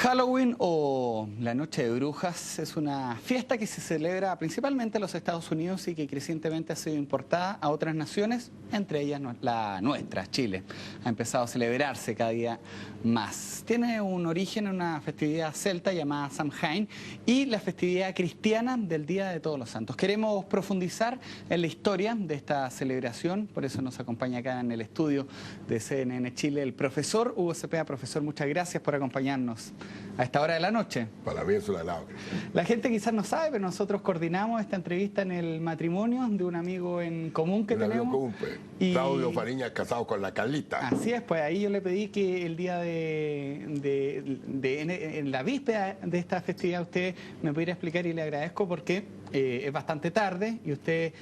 Halloween o la Noche de Brujas es una fiesta que se celebra principalmente en los Estados Unidos y que crecientemente ha sido importada a otras naciones, entre ellas la nuestra, Chile. Ha empezado a celebrarse cada día más. Tiene un origen en una festividad celta llamada Samhain y la festividad cristiana del Día de Todos los Santos. Queremos profundizar en la historia de esta celebración, por eso nos acompaña acá en el estudio de CNN Chile el profesor Hugo Cepeda. Profesor, muchas gracias por acompañarnos a esta hora de la noche. Para mí es un halago. La gente quizás no sabe, pero nosotros coordinamos esta entrevista en el matrimonio de un amigo en común que tenemos. Amigo común, pues. Claudio Fariñas, casado con la Carlita. Así es, pues ahí yo le pedí que el día en la víspera de esta festividad usted me pudiera explicar, y le agradezco porque es bastante tarde y usted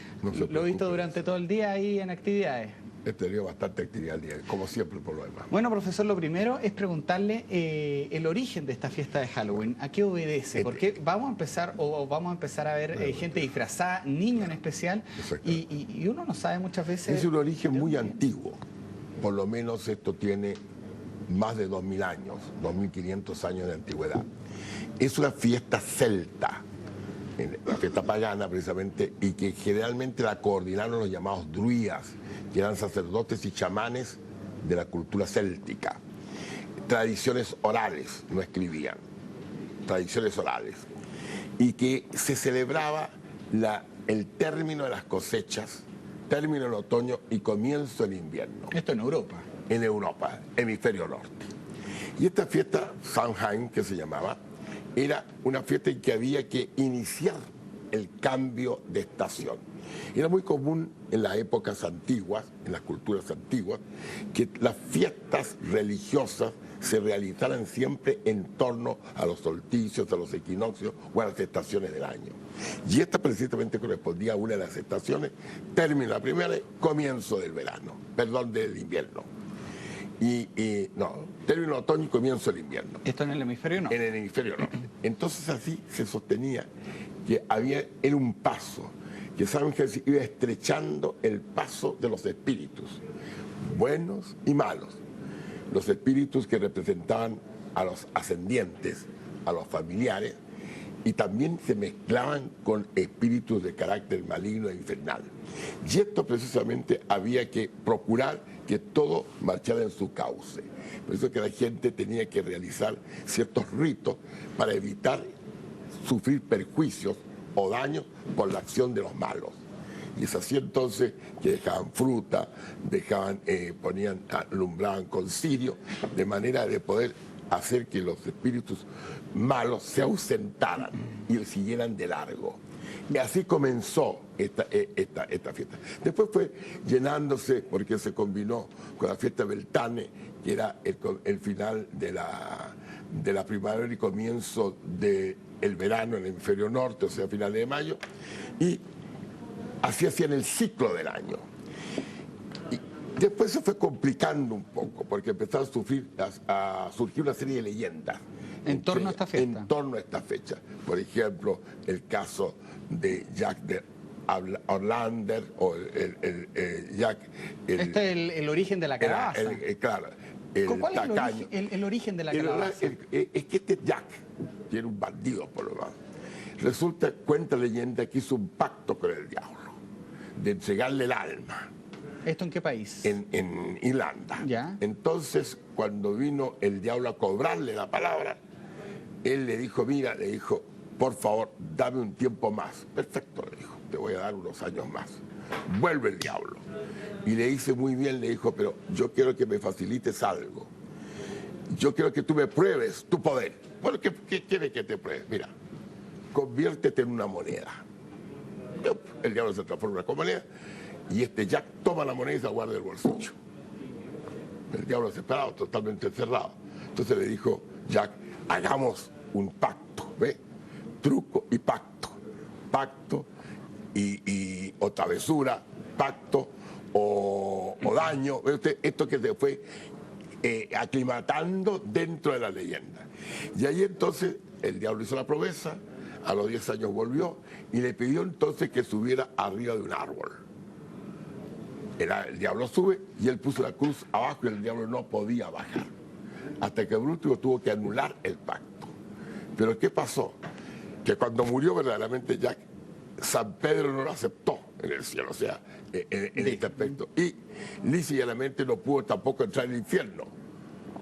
lo ha visto durante todo el día ahí en actividades. He tenido bastante actividad al día, como siempre por lo demás. Bueno, profesor, lo primero es preguntarle el origen de esta fiesta de Halloween. ¿A qué obedece? Porque vamos a empezar a ver gente disfrazada, niños en especial, y uno no sabe muchas veces... Es un origen muy antiguo. Por lo menos esto tiene más de 2000 años, 2500 años de antigüedad. Es una fiesta celta, una fiesta pagana precisamente, y que generalmente la coordinaron los llamados druidas, que eran sacerdotes y chamanes de la cultura céltica. Tradiciones orales, no escribían, tradiciones orales. Y que se celebraba el término de las cosechas, término en otoño y comienzo en invierno. Esto en Europa. En Europa, hemisferio norte. Y esta fiesta, Samhain, que se llamaba, era una fiesta en que había que iniciar el cambio de estación. Era muy común en las épocas antiguas, en las culturas antiguas, que las fiestas religiosas se realizaran siempre en torno a los solsticios, a los equinoccios o a las estaciones del año. Y esta precisamente correspondía a una de las estaciones, término la primera, comienzo del verano, perdón, del invierno. Término otoño y comienzo del invierno. ¿Esto en el hemisferio norte? En el hemisferio norte. Entonces así se sostenía que era un paso, que Samhain iba estrechando el paso de los espíritus, buenos y malos. Los espíritus que representaban a los ascendientes, a los familiares, y también se mezclaban con espíritus de carácter maligno e infernal. Y esto precisamente había que procurar que todo marchara en su cauce. Por eso que la gente tenía que realizar ciertos ritos para evitar sufrir perjuicios o daños por la acción de los malos. Y es así entonces que dejaban fruta, alumbraban con cirio, de manera de poder hacer que los espíritus malos se ausentaran y siguieran de largo. Y así comenzó esta fiesta. Después fue llenándose, porque se combinó con la fiesta Beltane, que era el final de la primavera y comienzo del verano en el hemisferio norte, o sea, finales de mayo, y así hacían el ciclo del año. Y después se fue complicando un poco, porque empezaron a surgir una serie de leyendas. ¿En torno a esta fiesta? En torno a esta fecha. Por ejemplo, el caso de Jack de Orlander, o Jack... Este es el origen de la calabaza. Claro, el ¿Cuál tacaño. es el origen de la calabaza? Es que este Jack, que era un bandido por lo menos, cuenta la leyenda que hizo un pacto con el diablo, de entregarle el alma. ¿Esto en qué país? En Irlanda. ¿Ya? Entonces, cuando vino el diablo a cobrarle la palabra, él le dijo, por favor, dame un tiempo más. Perfecto, le dijo, te voy a dar unos años más. Vuelve el diablo. Y le dice muy bien, le dijo, pero yo quiero que me facilites algo. Yo quiero que tú me pruebes tu poder. Bueno, ¿qué quieres que te pruebe? Mira, conviértete en una moneda. El diablo se transforma en una moneda y este Jack toma la moneda y se la guarda en el bolsillo. El diablo desesperado, totalmente encerrado. Entonces le dijo Jack, hagamos un pacto, ¿ves? Truco y pacto. Pacto o travesura, pacto o daño. Esto que se fue aclimatando dentro de la leyenda. Y ahí entonces el diablo hizo la promesa, a los 10 años volvió y le pidió entonces que subiera arriba de un árbol. El diablo sube y él puso la cruz abajo y el diablo no podía bajar. hasta que por último tuvo que anular el pacto. Pero ¿qué pasó? Que cuando murió verdaderamente Jack, San Pedro no lo aceptó en el cielo, o sea, en este aspecto. Y lisa y llanamente no pudo tampoco entrar en el infierno,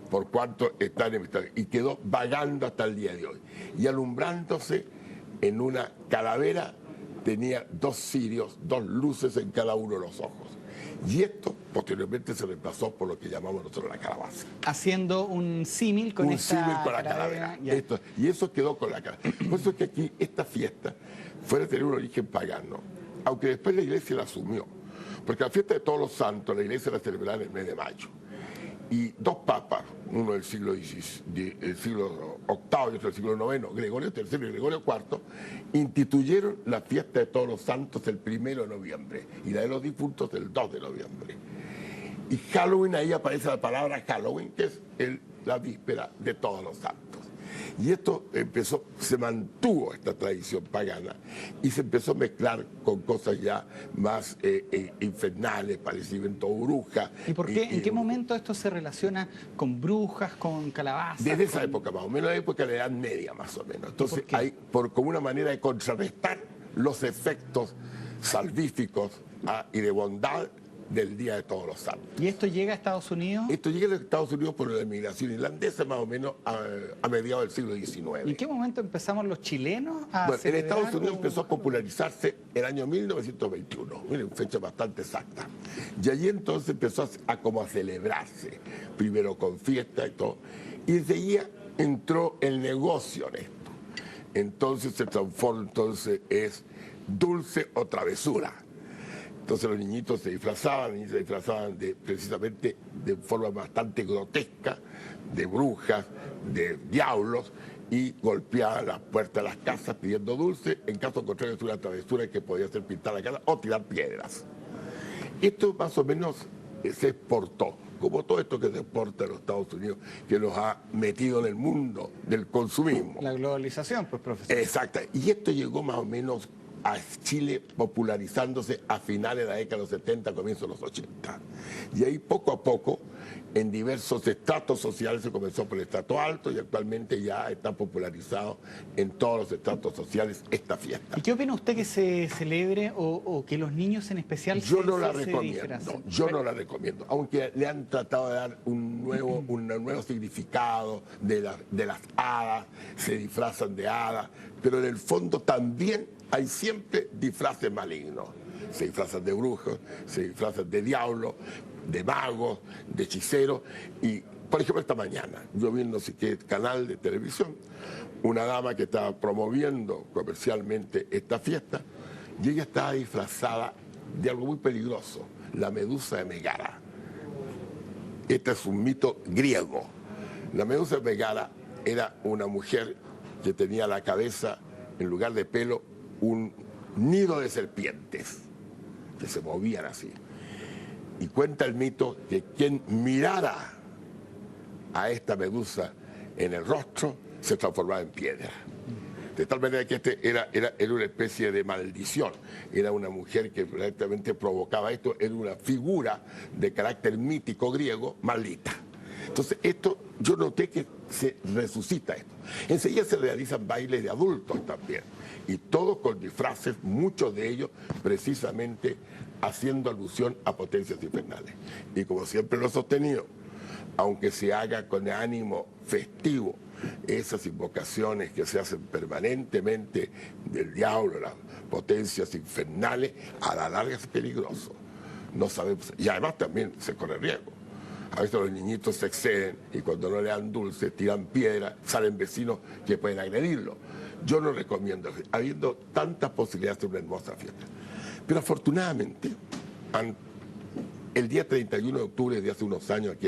por cuanto está enemistado. Y quedó vagando hasta el día de hoy. Y alumbrándose en una calavera, tenía 2 cirios, 2 luces en cada uno de los ojos. Y esto posteriormente se reemplazó por lo que llamamos nosotros la calabaza. Haciendo un símil con un símil con la calavera. calavera. Y eso quedó con la calavera. Por eso es que aquí esta fiesta fuera a tener un origen pagano, aunque después la iglesia la asumió. Porque la fiesta de Todos los Santos, la iglesia la celebraba en el mes de mayo. Y 2 papas, uno del siglo VIII y otro del siglo IX, Gregorio III y Gregorio IV, instituyeron la fiesta de Todos los Santos el 1 de noviembre y la de los difuntos el 2 de noviembre. Y Halloween, ahí aparece la palabra Halloween, que es la víspera de Todos los Santos. Y esto se mantuvo esta tradición pagana y se empezó a mezclar con cosas ya más infernales, parecimiento bruja. ¿Y por qué? ¿En qué momento esto se relaciona con brujas, con calabazas? Desde esa época más o menos, la época de la Edad Media más o menos. Entonces hay como una manera de contrarrestar los efectos salvíficos y de bondad del Día de Todos los Santos. ¿Y esto llega a Estados Unidos? Esto llega a Estados Unidos por la inmigración irlandesa más o menos a mediados del siglo XIX. ¿Y en qué momento empezamos los chilenos a Bueno, en celebrar Estados Unidos empezó a popularizarse el año 1921, miren, fecha bastante exacta. Y allí entonces empezó a celebrarse, primero con fiesta y todo. Y desde ahí entró el negocio en esto. Entonces se transforma, entonces es dulce o travesura. Entonces los niñitos se disfrazaban, precisamente de forma bastante grotesca, de brujas, de diablos, y golpeaban las puertas de las casas pidiendo dulce, en caso contrario es una travesura que podía ser pintar la casa o tirar piedras. Esto más o menos se exportó, como todo esto que se exporta en los Estados Unidos, que nos ha metido en el mundo del consumismo. La globalización, pues, profesor. Exacto, y esto llegó más o menos a Chile popularizándose a finales de la década de los 70, comienzos de los 80. Y ahí poco a poco, en diversos estratos sociales, se comenzó por el estrato alto y actualmente ya está popularizado en todos los estratos sociales esta fiesta. ¿Y qué opina usted que se celebre o que los niños en especial Yo no la recomiendo, aunque le han tratado de dar un nuevo significado de las hadas, se disfrazan de hadas, pero en el fondo también hay siempre disfraces malignos. Se disfrazan de brujos, se disfrazan de diablos, de magos, de hechiceros. Y, por ejemplo, esta mañana, yo vi en no sé qué canal de televisión, una dama que estaba promoviendo comercialmente esta fiesta, y ella estaba disfrazada de algo muy peligroso, la medusa de Megara. Este es un mito griego. La medusa de Megara era una mujer que tenía la cabeza, en lugar de pelo, un nido de serpientes que se movían así. Y cuenta el mito que quien mirara a esta medusa en el rostro se transformaba en piedra. De tal manera que era una especie de maldición. Era una mujer que realmente provocaba esto, era una figura de carácter mítico griego maldita. Entonces yo noté que se resucita esto. Enseguida se realizan bailes de adultos también, y todos con disfraces, muchos de ellos precisamente haciendo alusión a potencias infernales. Y como siempre lo he sostenido, aunque se haga con ánimo festivo, esas invocaciones que se hacen permanentemente del diablo, las potencias infernales, a la larga es peligroso. No sabemos, y además también se corre riesgo. A veces los niñitos se exceden y cuando no le dan dulce, tiran piedras, salen vecinos que pueden agredirlo. Yo no recomiendo, habiendo tantas posibilidades de una hermosa fiesta. Pero afortunadamente, el día 31 de octubre de hace unos años aquí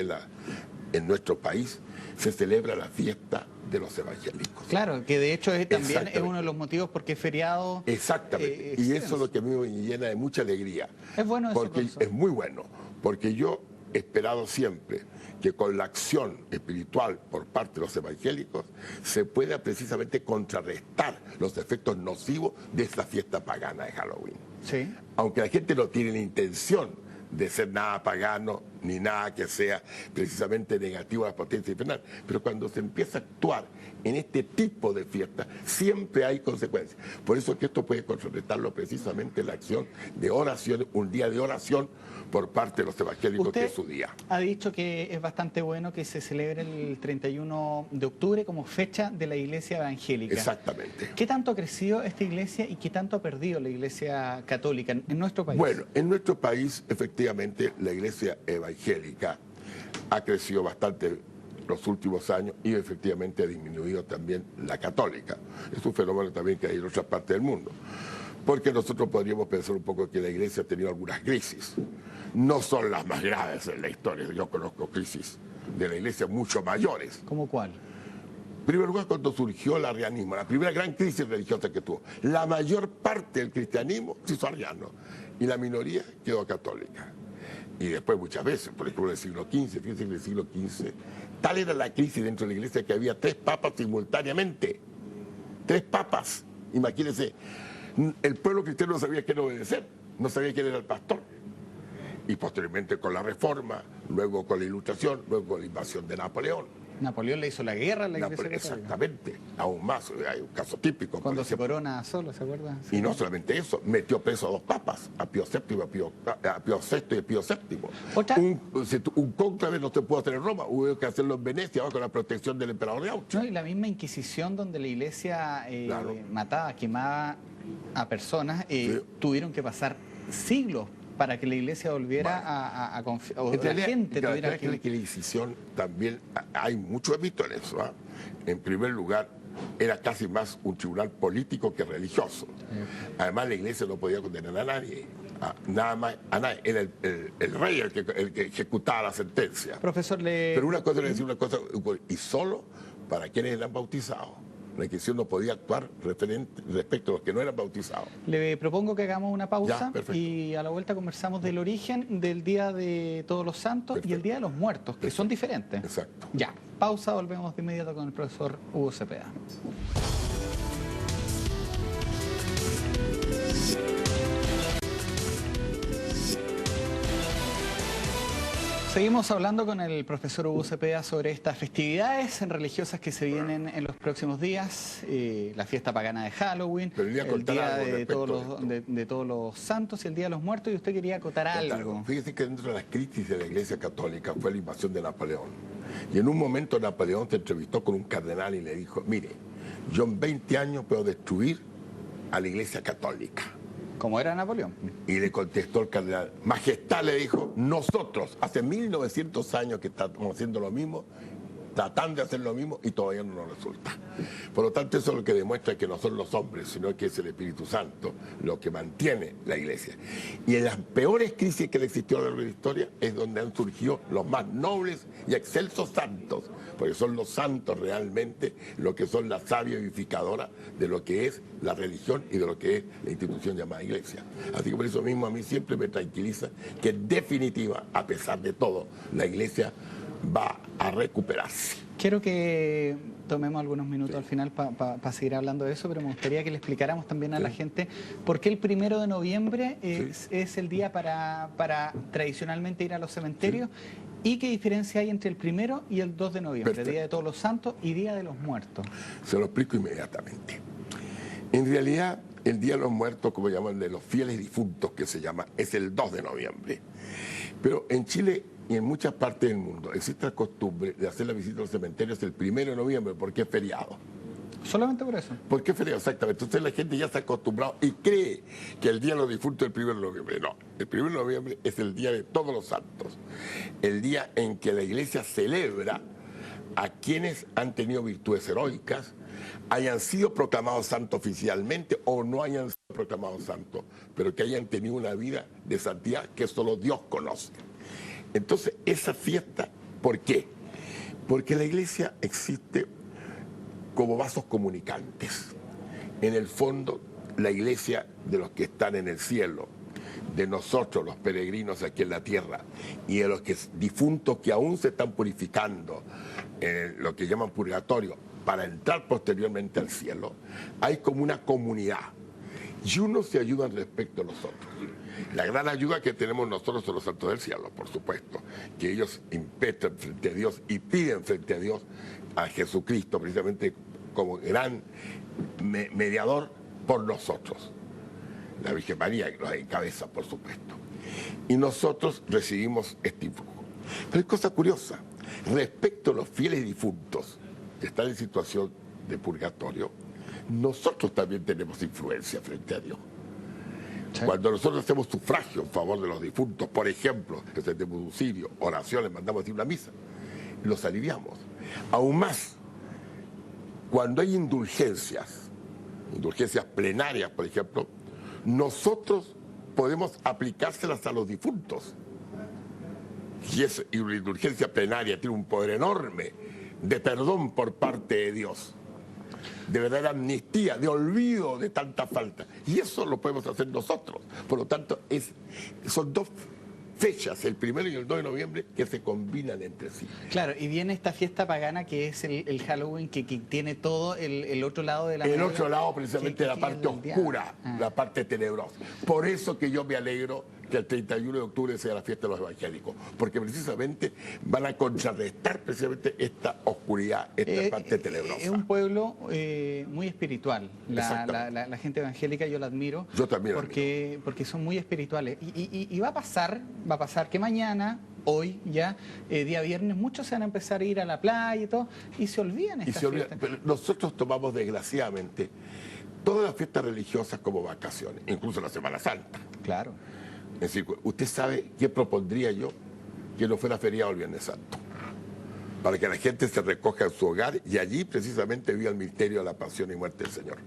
en nuestro país, se celebra la fiesta de los evangélicos. Claro, que de hecho también es uno de los motivos porque es feriado. Exactamente, y eso es lo que a mí me llena de mucha alegría. Es bueno eso, porque profesor. Es muy bueno, porque yo he esperado siempre que con la acción espiritual por parte de los evangélicos se pueda precisamente contrarrestar los efectos nocivos de esta fiesta pagana de Halloween. Sí. Aunque la gente no tiene la intención de ser nada pagano ni nada que sea precisamente negativo a la potencia infernal. Pero cuando se empieza a actuar en este tipo de fiestas, siempre hay consecuencias. Por eso es que esto puede contrarrestarlo precisamente la acción de oración, un día de oración por parte de los evangélicos, que es su día. Ha dicho que es bastante bueno que se celebre el 31 de octubre como fecha de la Iglesia Evangélica. Exactamente. ¿Qué tanto ha crecido esta iglesia y qué tanto ha perdido la Iglesia Católica en nuestro país? Bueno, en nuestro país, efectivamente, la Iglesia Evangélica ha crecido bastante los últimos años y efectivamente ha disminuido también la católica. Es un fenómeno también que hay en otras partes del mundo. Porque nosotros podríamos pensar un poco que la Iglesia ha tenido algunas crisis. No son las más graves en la historia. Yo conozco crisis de la Iglesia mucho mayores. ¿Cómo cuál? En primer lugar, cuando surgió el arrianismo, la primera gran crisis religiosa que tuvo, la mayor parte del cristianismo se hizo arriano y la minoría quedó católica. Y después muchas veces, por ejemplo en el siglo XV, fíjense que en el siglo XV, tal era la crisis dentro de la Iglesia que había 3 papas simultáneamente. 3 papas, imagínense. El pueblo cristiano no sabía quién obedecer, no sabía quién era el pastor. Y posteriormente con la Reforma, luego con la Ilustración, luego con la invasión de Napoleón. Napoleón le hizo la guerra a la Iglesia Católica. Exactamente, aún más, hay un caso típico. Cuando se corona solo, ¿se acuerda? Sí. Y no solamente eso, metió preso a 2 papas, a Pío VI y a Pío VI y a Pío VII. Un cónclave no se pudo hacer en Roma, hubo que hacerlo en Venecia, con la protección del emperador de Austria. No, y la misma Inquisición donde la Iglesia mataba, quemaba a personas, sí. Tuvieron que pasar siglos para que la Iglesia volviera a confiar, o la gente tuviera que la Inquisición también, hay mucho mito en eso. En primer lugar, era casi más un tribunal político que religioso. Además, la Iglesia no podía condenar a nadie. Nada más, a nadie. Era el rey el que ejecutaba la sentencia. Profesor, Pero una cosa era decir una cosa, y solo para quienes eran bautizados. La Inquisición no podía actuar respecto a los que no eran bautizados. Le propongo que hagamos una pausa y a la vuelta conversamos del origen del Día de Todos los Santos y el Día de los Muertos, que son diferentes. Exacto. Ya, pausa, volvemos de inmediato con el profesor Hugo Cepeda. Seguimos hablando con el profesor Hugo Cepeda sobre estas festividades religiosas que se vienen en los próximos días, la fiesta pagana de Halloween, el día de todos los santos y el Día de los Muertos, y usted quería acotar algo. Fíjese que dentro de las crisis de la Iglesia Católica fue la invasión de Napoleón. Y en un momento Napoleón se entrevistó con un cardenal y le dijo, mire, yo en 20 años puedo destruir a la Iglesia Católica. Como era Napoleón. Y le contestó el cardenal, Majestad, le dijo, nosotros hace 1900 años que estamos haciendo lo mismo, tratando de hacer lo mismo y todavía no nos resulta. Por lo tanto, eso es lo que demuestra que no son los hombres, sino que es el Espíritu Santo lo que mantiene la Iglesia. Y en las peores crisis que existió a lo largo de la historia es donde han surgido los más nobles y excelsos santos, porque son los santos realmente lo que son la savia vivificadora de lo que es la religión y de lo que es la institución llamada Iglesia. Así que por eso mismo a mí siempre me tranquiliza que en definitiva, a pesar de todo, la Iglesia va a recuperarse. Quiero que tomemos algunos minutos al final para seguir hablando de eso, pero me gustaría que le explicáramos también a la gente por qué el 1 de noviembre es el día para tradicionalmente ir a los cementerios y qué diferencia hay entre el 1 y el 2 de noviembre, Perfecto. Día de Todos los Santos y Día de los Muertos. Se lo explico inmediatamente. En realidad, el Día de los Muertos, como llaman, de los fieles difuntos, que se llama, es el 2 de noviembre. Pero en Chile y en muchas partes del mundo existe la costumbre de hacer la visita a los cementerios el 1 de noviembre porque es feriado. ¿Solamente por eso? ¿Por qué feriado? Exactamente. Entonces la gente ya está acostumbrada y cree que el Día de los Difuntos es el 1 de noviembre. No, el 1 de noviembre es el Día de Todos los Santos. El día en que la Iglesia celebra a quienes han tenido virtudes heroicas, hayan sido proclamados santos oficialmente o no hayan sido proclamados santos, pero que hayan tenido una vida de santidad que solo Dios conoce. Entonces, esa fiesta, ¿por qué? Porque la Iglesia existe como vasos comunicantes. En el fondo, la Iglesia de los que están en el cielo, de nosotros los peregrinos aquí en la tierra y de los difuntos que aún se están purificando en lo que llaman purgatorio para entrar posteriormente al cielo, hay como una comunidad. y unos se ayudan respecto a los otros. La gran ayuda que tenemos nosotros son los santos del cielo, por supuesto, que ellos impetran frente a Dios y piden frente a Dios a Jesucristo precisamente como gran mediador por nosotros. La Virgen María que nos encabeza, por supuesto. Y nosotros recibimos este influjo. Pero hay cosa curiosa, respecto a los fieles difuntos que están en situación de purgatorio, nosotros también tenemos influencia frente a Dios. Sí. Cuando nosotros hacemos sufragio en favor de los difuntos, por ejemplo, encendemos un cirio, oraciones, mandamos decir una misa, los aliviamos. Aún más, cuando hay indulgencias plenarias, por ejemplo, nosotros podemos aplicárselas a los difuntos. Y una indulgencia plenaria tiene un poder enorme de perdón por parte de Dios, de verdadera amnistía, de olvido de tanta falta. Y eso lo podemos hacer nosotros. Por lo tanto, son dos fechas, el 1 y el 2 de noviembre, que se combinan entre sí. Claro, y viene esta fiesta pagana que es el Halloween, que tiene todo el otro lado de la El otro lado, precisamente, la parte oscura, la parte tenebrosa. Por eso que yo me alegro que el 31 de octubre sea la fiesta de los evangélicos, porque precisamente van a contrarrestar precisamente esta oscuridad, esta parte tenebrosa. Es un pueblo muy espiritual, la gente evangélica, yo la admiro. Yo también porque son muy espirituales. Y va a pasar que mañana, hoy ya, día viernes, muchos se van a empezar a ir a la playa y todo, y se olvidan estas fiestas. Pero nosotros tomamos, desgraciadamente, todas las fiestas religiosas como vacaciones, incluso la Semana Santa. Claro. Es decir, usted sabe qué propondría yo que no fuera feriado el Viernes Santo, para que la gente se recoja en su hogar y allí precisamente viva el misterio de la pasión y muerte del Señor,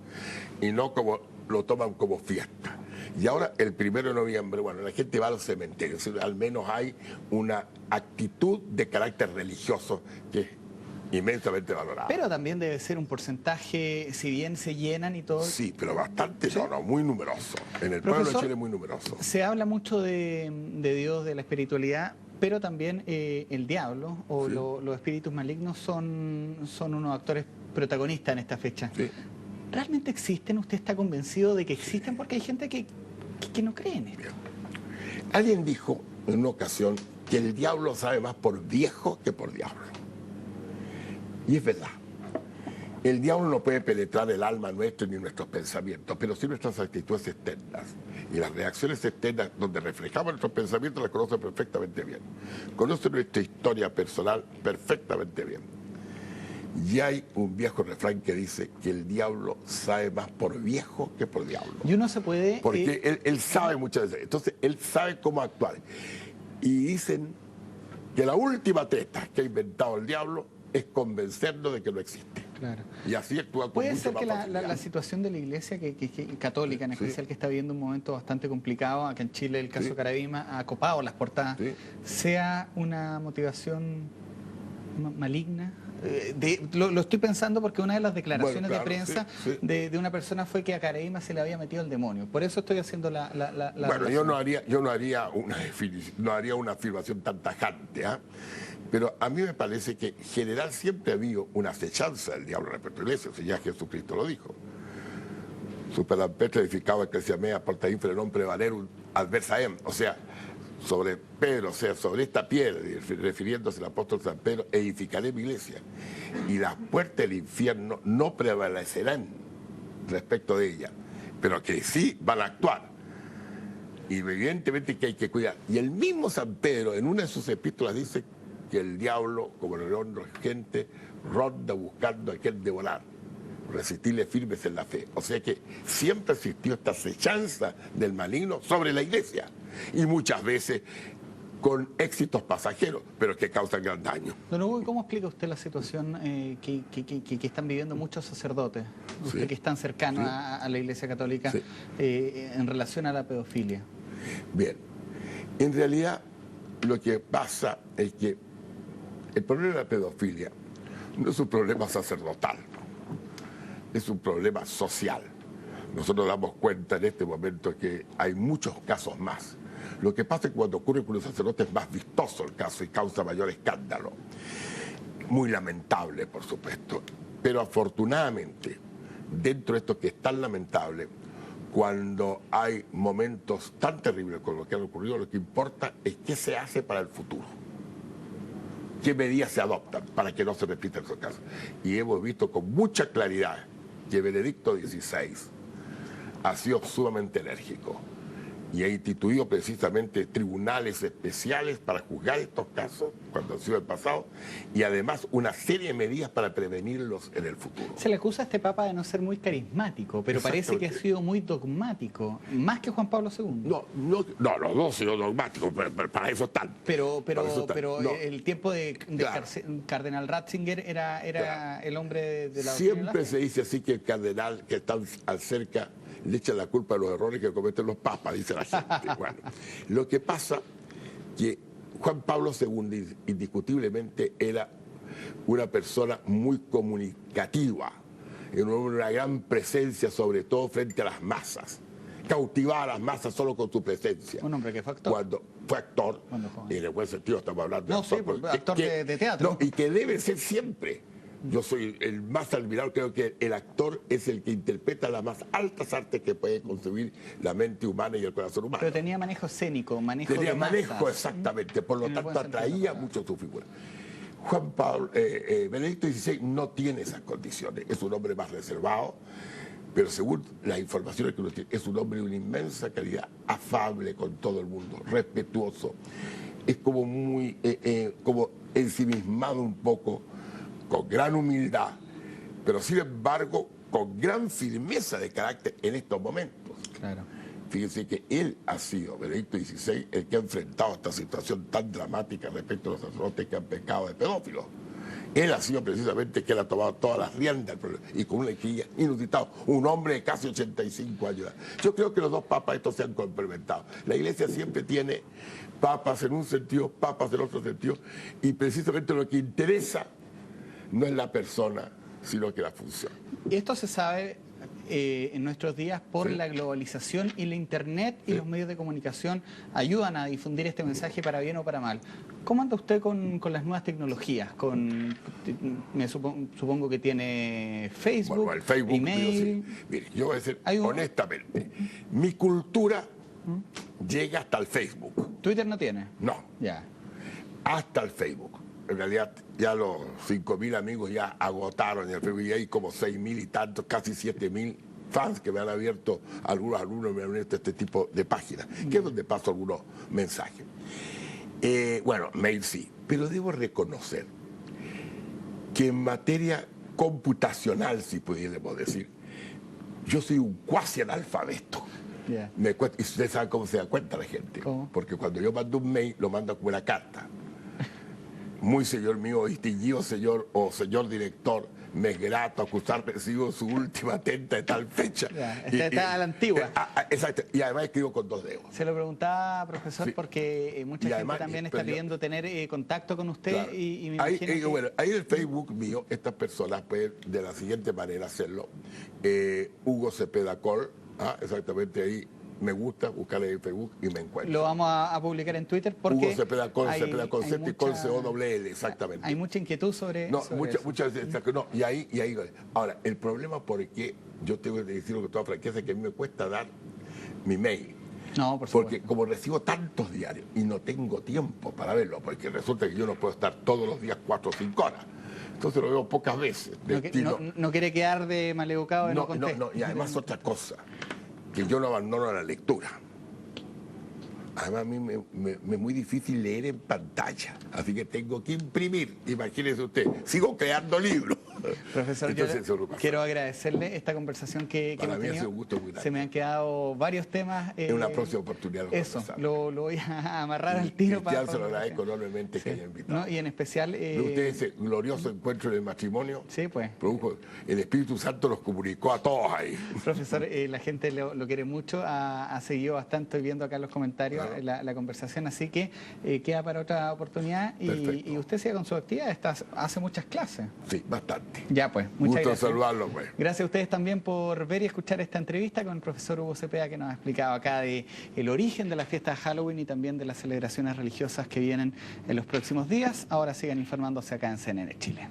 y no como lo toman como fiesta. Y ahora el 1 de noviembre, bueno, la gente va a los cementerios, al menos hay una actitud de carácter religioso que es inmensamente valorada. Pero también debe ser un porcentaje, si bien se llenan y todo. Sí, pero bastante, ¿sí? Muy numeroso. En el pueblo de Chile muy numeroso. Se habla mucho de Dios, de la espiritualidad, pero también el diablo o sí, los espíritus malignos son unos actores protagonistas en esta fecha. Sí. ¿Realmente existen? ¿Usted está convencido de que existen? Porque hay gente que no cree en esto. Bien. Alguien dijo en una ocasión que el diablo sabe más por viejo que por diablo. Y es verdad. El diablo no puede penetrar el alma nuestra ni nuestros pensamientos, pero sí nuestras actitudes externas. Y las reacciones externas donde reflejamos nuestros pensamientos las conoce perfectamente bien. Conoce nuestra historia personal perfectamente bien. Y hay un viejo refrán que dice que el diablo sabe más por viejo que por diablo. Y uno se puede... Porque él sabe muchas veces. Entonces, él sabe cómo actuar. Y dicen que la última treta que ha inventado el diablo es convencernos de que no existe. Claro. Y así actúa con puede mucho ser más que facilidad. la situación de la iglesia católica en especial, sí, que está viviendo un momento bastante complicado, acá en Chile el caso, sí, Caradima ha copado las portadas, sí, sea una motivación maligna. Lo estoy pensando porque una de las declaraciones, bueno, claro, de prensa, sí, sí, de una persona fue que a Caradima se le había metido el demonio. Por eso estoy haciendo la bueno, yo no haría una afirmación tan tajante, ¿eh? Pero a mí me parece que en general siempre ha habido una acechanza del diablo respecto a la iglesia, si ya Jesucristo lo dijo. Superampetre edificado ecclesia mea porta infra non prevalerum adversaem, o sea, sobre Pedro, o sea, sobre esta piedra, refiriéndose al apóstol San Pedro, edificaré mi iglesia. Y las puertas del infierno no prevalecerán respecto de ella, pero que sí van a actuar. Y evidentemente que hay que cuidar. Y el mismo San Pedro, en una de sus epístolas, dice que el diablo, como el león rugente, ronda buscando a aquel devorar. Resistirle firmes en la fe. O sea que siempre existió esta acechanza del maligno sobre la iglesia. Y muchas veces con éxitos pasajeros, pero que causan gran daño. Don Hugo, ¿cómo explica usted la situación que están viviendo muchos sacerdotes, usted, sí, que están cercanos, sí, a la Iglesia Católica, sí, en relación a la pedofilia? Bien, en realidad lo que pasa es que el problema de la pedofilia no es un problema sacerdotal, es un problema social. Nosotros damos cuenta en este momento que hay muchos casos más. Lo que pasa es que cuando ocurre con los sacerdotes es más vistoso el caso y causa mayor escándalo. Muy lamentable, por supuesto. Pero afortunadamente, dentro de esto que es tan lamentable, cuando hay momentos tan terribles como los que han ocurrido, lo que importa es qué se hace para el futuro. ¿Qué medidas se adoptan para que no se repitan esos casos? Y hemos visto con mucha claridad que Benedicto XVI ha sido sumamente enérgico y ha instituido precisamente tribunales especiales para juzgar estos casos cuando han sido el pasado y además una serie de medidas para prevenirlos en el futuro. Se le acusa a este Papa de no ser muy carismático, pero parece que ha sido muy dogmático, más que Juan Pablo II. No, los dos han sido dogmáticos, pero para eso están. Pero No. el tiempo de Claro. Cardenal Ratzinger era Claro. el hombre de la Siempre se dice así que el cardenal que está cerca le echa la culpa de los errores que cometen los papas, dice la gente. Bueno, lo que pasa que Juan Pablo II indiscutiblemente era una persona muy comunicativa, una gran presencia, sobre todo frente a las masas. Cautivaba a las masas solo con su presencia. Un hombre que fue actor. Cuando fue actor, Cuando joven. y en el buen sentido estamos hablando de No, sí, actor de teatro. No, y que debe ser siempre. Yo soy el más admirado, creo que el actor es el que interpreta las más altas artes que puede concebir la mente humana y el corazón humano. Pero tenía manejo escénico, manejo Tenía de manejo, masas. exactamente, por lo En el tanto buen sentido de la atraía palabra. mucho su figura. Benedicto XVI no tiene esas condiciones, es un hombre más reservado, pero según las informaciones que uno tiene, es un hombre de una inmensa calidad, afable con todo el mundo, respetuoso, es como muy, como ensimismado un poco, con gran humildad, pero sin embargo con gran firmeza de carácter en estos momentos. Claro. Fíjense que él ha sido, Benedicto XVI, el que ha enfrentado esta situación tan dramática respecto a los sacerdotes que han pecado de pedófilos. Él ha sido precisamente el que le ha tomado todas las riendas del problema, y con una equidad inusitado, un hombre de casi 85 años. Yo creo que los dos papas estos se han complementado. La Iglesia siempre tiene papas en un sentido, papas en otro sentido, y precisamente lo que interesa no es la persona, sino que la función. Y esto se sabe en nuestros días por Sí. la globalización y la internet y Sí. los medios de comunicación ayudan a difundir este mensaje para bien o para mal. ¿Cómo anda usted con las nuevas tecnologías? Supongo que tiene Facebook, Bueno, el Facebook, email. mire, yo voy a decir Hay un- honestamente, mi cultura llega hasta el Facebook. Twitter no tiene. No, Ya. hasta el Facebook. En realidad ya los 5.000 amigos ya agotaron en el Facebook y hay como 6.000 y tantos, casi 7.000 fans que me han abierto, algunos alumnos me han abierto este tipo de páginas, que es donde paso algunos mensajes. Bueno, mail sí, pero debo reconocer que en materia computacional, si pudiéramos decir, yo soy un cuasi analfabeto. Ya. Me cuesta, y usted sabe cómo se da cuenta la gente. ¿Cómo? Porque cuando yo mando un mail, lo mando como una carta. Muy señor mío, distinguido señor o señor director, me es grato acusar recibo su última atenta de tal fecha. Ya, está a la antigua. Exacto, y además escribo con 2 dedos. Se lo preguntaba, profesor, Sí. porque mucha Y gente además, también está pero yo- pidiendo tener contacto con usted Claro. y me Ahí, imagino que... bueno, ahí en el Facebook mío, estas personas pueden de la siguiente manera hacerlo. Hugo Cepeda Col, exactamente ahí, me gusta buscarle en Facebook y me encuentro. Lo vamos a publicar en Twitter porque Hugo Cepeda Col, hay- Cepeda con hay Z y con mucha- COWL, exactamente. Hay mucha inquietud sobre, No, sobre muchas eso. veces, no, y ahí. Ahora, el problema porque yo tengo que decirlo con toda franqueza es que a mí me cuesta dar mi mail. No, por Porque supuesto. como recibo tantos diarios y no tengo tiempo para verlo, porque resulta que yo no puedo estar todos los días 4 o 5 horas. Entonces lo veo pocas veces. No quiere quedar de maleducado de no contestar. Y además otra cosa, que yo no abandono la lectura. Además a mí me es muy difícil leer en pantalla, así que tengo que imprimir. Imagínese usted, sigo creando libros. Profesor, Entonces, yo eso no pasa. quiero agradecerle esta conversación que Para hemos mí ha tenido. sido un gusto muy grande. Se me han quedado varios temas. En una próxima oportunidad lo Eso, conversamos. lo voy a amarrar al tiro Cristian, se lo para- agradezco enormemente que Sí. haya invitado. ¿No? Y en especial... Usted ese glorioso encuentro en el matrimonio, Sí, pues. produjo, el Espíritu Santo los comunicó a todos ahí. Profesor, la gente lo quiere mucho, ha seguido bastante, estoy viendo acá en los comentarios Claro. la conversación, así que queda para otra oportunidad Perfecto. y usted siga con su actividad, hace muchas clases. Sí, bastante. Ya pues, muchas Gusto gracias. saludarlo, pues. Gracias a ustedes también por ver y escuchar esta entrevista con el profesor Hugo Cepeda, que nos ha explicado acá de el origen de la fiesta de Halloween y también de las celebraciones religiosas que vienen en los próximos días. Ahora sigan informándose acá en CNN Chile.